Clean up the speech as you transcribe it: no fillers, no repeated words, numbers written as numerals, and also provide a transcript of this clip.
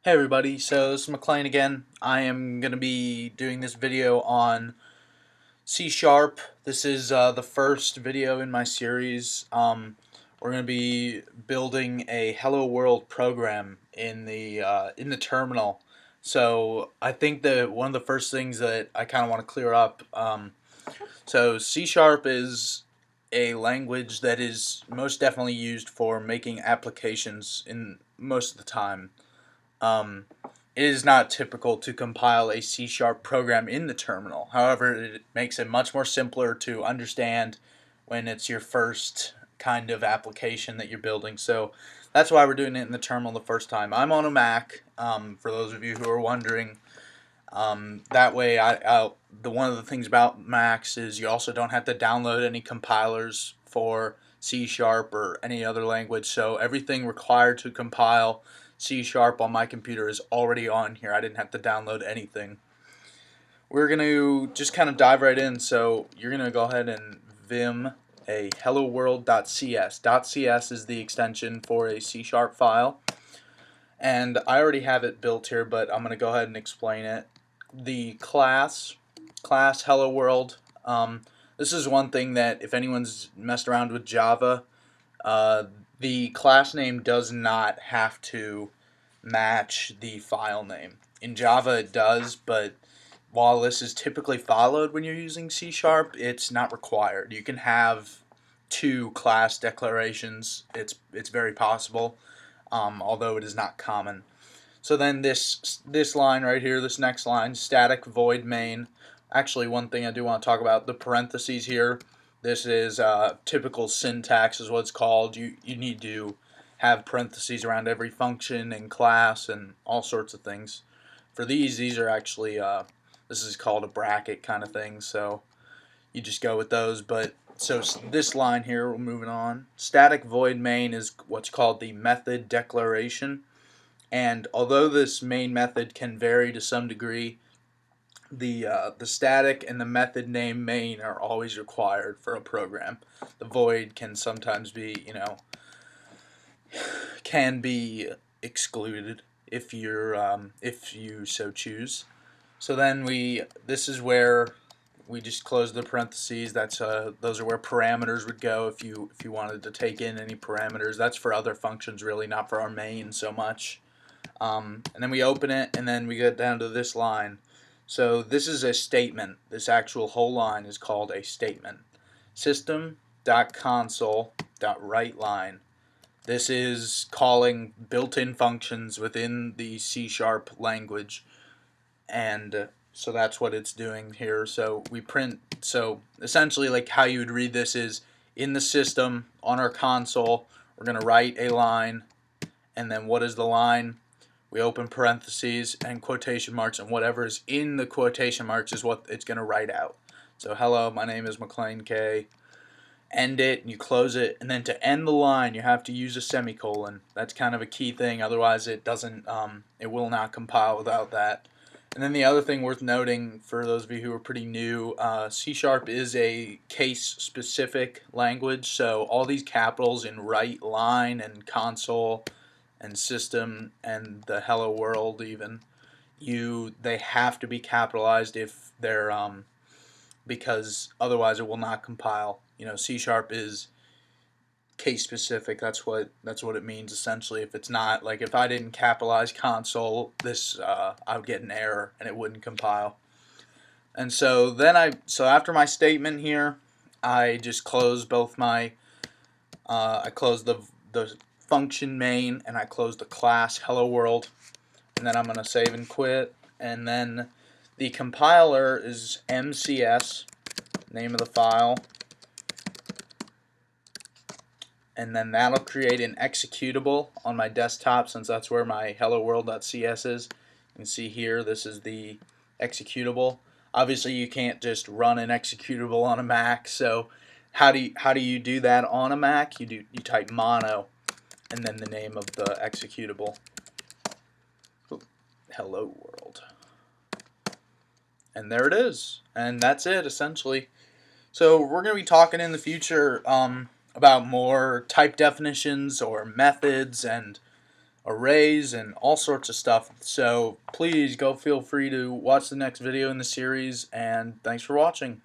Hey everybody, so this is McLean again. I am going to be doing this video on C Sharp. This is the first video in my series. We're going to be building a Hello World program in the terminal. So I think that one of the first things that I kind of want to clear up. So C Sharp is a language that is most definitely used for making applications in most of the time. Um, it is not typical to compile a C-sharp program in the terminal. However, it makes it much more simpler to understand when it's your first kind of application that you're building. So that's why we're doing it in the terminal the first time. I'm on a Mac, for those of you who are wondering. That way, the one of the things about Macs is you also don't have to download any compilers for C Sharp or any other language. So everything required to compile C Sharp on my computer is already on here. I didn't have to download anything. We're going to just kind of dive right in. So you're going to go ahead and vim a hello world.cs. .cs is the extension for a C Sharp file. And I already have it built here, but I'm going to go ahead and explain it. The class hello world. This is one thing that if anyone's messed around with Java, uh, the class name does not have to match the file name. In Java it does, but while this is typically followed when you're using C Sharp, it's not required. You can have two class declarations. It's very possible, although it is not common. So then this line right here, this next line, static void main. Actually, one thing I do want to talk about, the parentheses here. This is typical syntax is what it's called. You need to have parentheses around every function and class and all sorts of things. For these are actually, this is called a bracket kind of thing, so you just go with those. But so this line here, we're moving on. Static void main is what's called the method declaration. And although this main method can vary to some degree, the static and the method name main are always required for a program. The void can sometimes be, can be excluded if you so choose. So then this is where we just close the parentheses. Those are where parameters would go if you wanted to take in any parameters. That's for other functions really, not for our main so much. And then we open it, and then we get down to this line. So this is a statement. This actual whole line is called a statement. System.console.writeLine. This is calling built-in functions within the C# language, and so that's what it's doing here. So we print. So essentially, like how you would read this is in the system on our console. We're going to write a line, and then what is the line? We open parentheses and quotation marks, and whatever is in the quotation marks is what it's going to write out. So hello, my name is McLean K. End it, and you close it, and then to end the line you have to use a semicolon. That's kind of a key thing, otherwise it doesn't it will not compile without that. And then the other thing worth noting for those of you who are pretty new, C# is a case-specific language, so all these capitals in write line and console and system and the hello world even, they have to be capitalized if they're because otherwise it will not compile. C# is case specific. That's what it means essentially. If it's not, like if I didn't capitalize console, this I would get an error and it wouldn't compile. And so then so after my statement here, I just close both my I close the function main, and I close the class hello world, and then I'm going to save and quit. And then the compiler is MCS, name of the file, and then that'll create an executable on my desktop, since that's where my hello world.cs is. You can see here, this is the executable. Obviously you can't just run an executable on a Mac, so how do you do that on a Mac? You type mono and then the name of the executable. Hello world. And there it is. And that's it essentially. So we're going to be talking in the future about more type definitions or methods and arrays and all sorts of stuff. So please go feel free to watch the next video in the series, and thanks for watching.